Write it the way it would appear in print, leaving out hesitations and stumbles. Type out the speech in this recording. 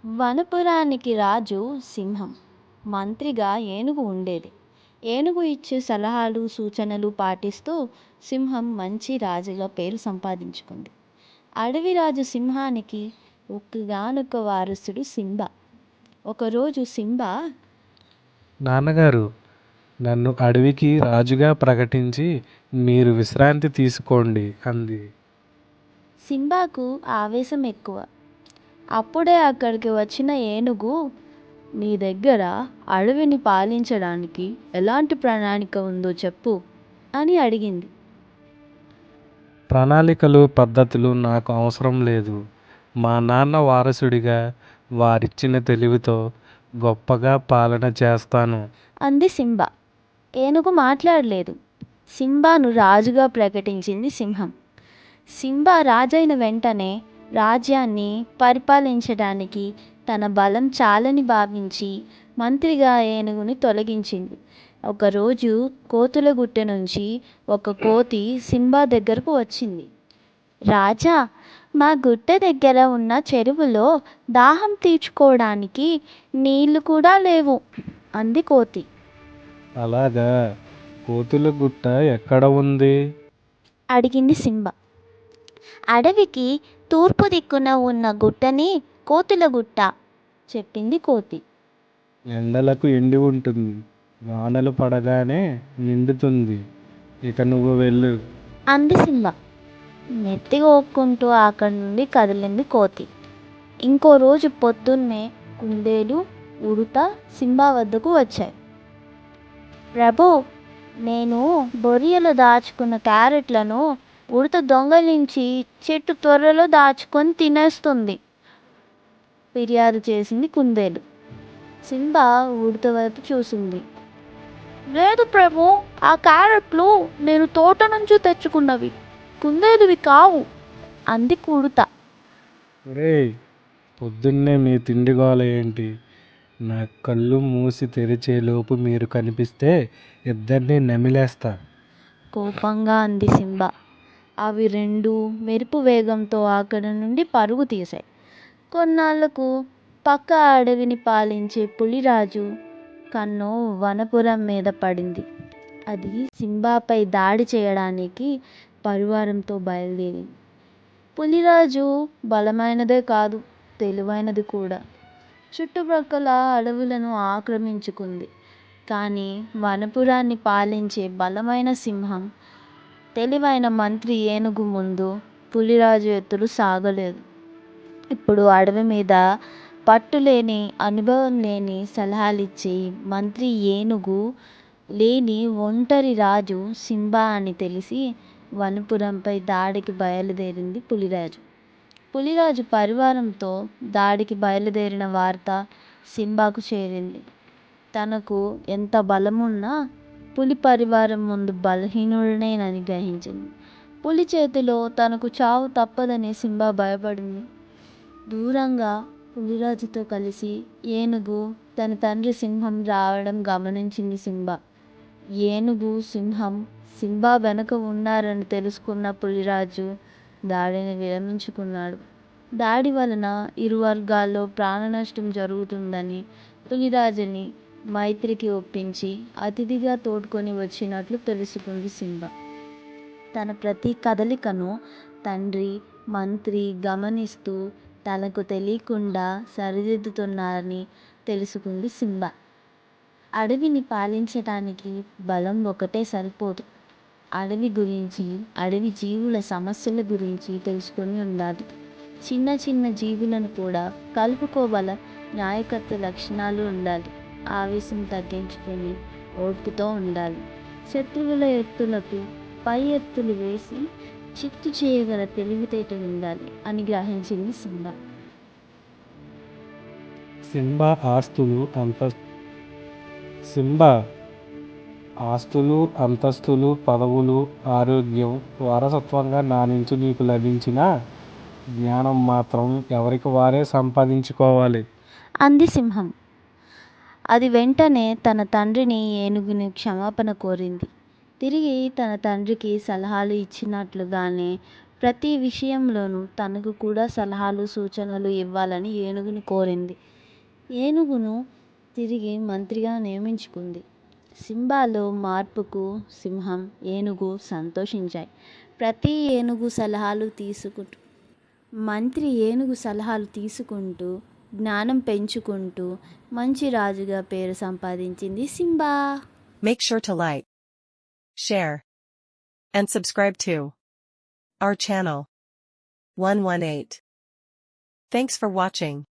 వనపురానికి రాజు సింహం, మంత్రిగా ఏనుగు ఉండేది. ఏనుగు ఇచ్చే సలహాలు, సూచనలు పాటిస్తూ సింహం మంచి రాజుగా పేరు సంపాదించుకుంది. అడవిరాజు సింహానికి ఒక్కగానొక్క వారసుడు సింబా. ఒకరోజు సింబా, నాన్నగారు, నన్ను అడవికి రాజుగా ప్రకటించి మీరు విశ్రాంతి తీసుకోండి అంది. సింబాకు ఆవేశం ఎక్కువ. అప్పుడే అక్కడికి వచ్చిన ఏనుగు, నీ దగ్గర అడవిని పాలించడానికి ఎలాంటి ప్రణాళిక ఉందో చెప్పు అని అడిగింది. ప్రణాళికలు, పద్ధతులు నాకు అవసరం లేదు. మా నాన్న వారసుడిగా వారిచ్చిన తెలివితో గొప్పగా పాలన చేస్తాను అంది సింబా. ఏనుగు మాట్లాడలేదు. సింబాను రాజుగా ప్రకటించింది సింహం. సింబా రాజైన వెంటనే రాజ్యాన్ని పరిపాలించడానికి తన బలం చాలని భావించి మంత్రిగా ఏనుగుని తొలగించింది. ఒకరోజు కోతుల గుట్ట నుంచి ఒక కోతి సింబా దగ్గరకు వచ్చింది. రాజా, మా గుట్ట దగ్గర ఉన్న చెరువులో దాహం తీర్చుకోవడానికి నీళ్లు కూడా లేవు అంది కోతి. అలాగా, కోతుల గుట్ట ఎక్కడ ఉంది అడిగింది సింబా. అడవికి తూర్పు దిక్కున ఉన్న గుట్టని కోతుల గుట్ట చెప్పింది కోతి. ఎండలకు ఎండి ఉంటుంది, వానలు పడగానే నిండుతుంది. ఇక నువ్వు వెళ్ళు అంది సింబా. నెత్తి గోక్కుంటూ అక్కడి నుండి కదిలింది కోతి. ఇంకో రోజు పొద్దున్నే కుందేలు, ఉడుత సింబా వద్దకు వచ్చాయి. ప్రభూ, నేను బొరియలో దాచుకున్న క్యారెట్లను ఉడత దొంగలించి చెట్టు త్వరలో దాచుకొని తినేస్తుంది ఫిర్యాదు చేసింది కుందేలు. సింబా ఉడత వైపు చూసింది. లేదు ప్రభు, ఆ క్యారెట్లు నేను తోట నుంచి తెచ్చుకున్నవి, కుందేలువి కావు అంది ఉడత. ఒరేయ్, పొద్దున్నే మీ తిండి గోల ఏంటి? నా కళ్ళు మూసి తెరిచేలోపు మీరు కనిపిస్తే ఇద్దరిని నమిలేస్తా కోపంగా అంది సింబా. అవి రెండు మెరుపు వేగంతో అక్కడి నుండి పరుగు తీశాయి. కొన్నాళ్లకు పక్క అడవిని పాలించే పులిరాజు కన్ను వనపురం మీద పడింది. అది సింబాపై దాడి చేయడానికి పరివారంతో బయలుదేరింది. పులిరాజు బలమైనదే కాదు, తెలివైనది కూడా. చుట్టుప్రక్కల అడవులను ఆక్రమించుకుంది. కానీ వనపురాన్ని పాలించే బలమైన సింహం, తెలివైన మంత్రి ఏనుగు ముందు పులిరాజు ఎత్తులు సాగలేదు. ఇప్పుడు అడవి మీద పట్టులేని, అనుభవం లేని సలహాలిచ్చే మంత్రి ఏనుగు లేని ఒంటరి రాజు సింబా అని తెలిసి వనపురంపై దాడికి బయలుదేరింది పులిరాజు. పులిరాజు పరివారంతో దాడికి బయలుదేరిన వార్త సింబాకు చేరింది. తనకు ఎంత బలమున్నా పులి పరివారం ముందు బలహీనుడనేనని గ్రహించింది. పులి చేతిలో తనకు చావు తప్పదని సింబా భయపడింది. దూరంగా పులిరాజుతో కలిసి ఏనుగు, తన తండ్రి సింహం రావడం గమనించింది సింబా. ఏనుగు, సింహం సింబా వెనుక ఉన్నారని తెలుసుకున్న పులిరాజు దాడిని విరమించుకున్నాడు. దాడి వలన ఇరు వర్గాల్లో ప్రాణ నష్టం జరుగుతుందని పులిరాజుని మైత్రికి ఒప్పించి అతిథిగా తోడ్కొని వచ్చినట్లు తెలుసుకుంది సింబా. తన ప్రతి కదలికను తండ్రి, మంత్రి గమనిస్తూ తనకు తెలియకుండా సరిదిద్దుతున్నారని తెలుసుకుంది సింబా. అడవిని పాలించటానికి బలం ఒకటే సరిపోదు. అడవి గురించి, అడవి జీవుల సమస్యల గురించి తెలుసుకొని ఉండాలి. చిన్న చిన్న జీవులను కూడా కలుపుకోగల నాయకత్వ లక్షణాలు ఉండాలి. ఆవేశం తగ్గించుకొని ఓర్పుతో ఉండాలి. శత్రువుల ఎత్తులకు పై ఎత్తులు వేసి చిత్తు చేయగల తెలివితేటలు ఉండాలి అని గ్రహించింది సింబా. సింబా ఆస్తులు, అంతస్తులు, పదవులు, ఆరోగ్యం వారసత్వంగా నా నుంచి నీకు లభించిన జ్ఞానం మాత్రం ఎవరికి వారే సంపాదించుకోవాలి అంది సింహం. అది వెంటనే తన తండ్రిని, ఏనుగుని క్షమాపణ కోరింది. తిరిగి తన తండ్రికి సలహాలు ఇచ్చినట్లుగానే ప్రతి విషయంలోనూ తనకు కూడా సలహాలు సూచనలు ఇవ్వాలని ఏనుగుని కోరింది. ఏనుగును తిరిగి మంత్రిగా నియమించుకుంది. సింబాలో మార్పుకు సింహం, ఏనుగు సంతోషించాయి. మంత్రి ఏనుగు సలహాలు తీసుకుంటూ జ్ఞానం పెంచుకుంటూ మంచి రాజుగా పేరు సంపాదించింది Simba. Make sure to like, share, and subscribe to our channel 118. Thanks for watching.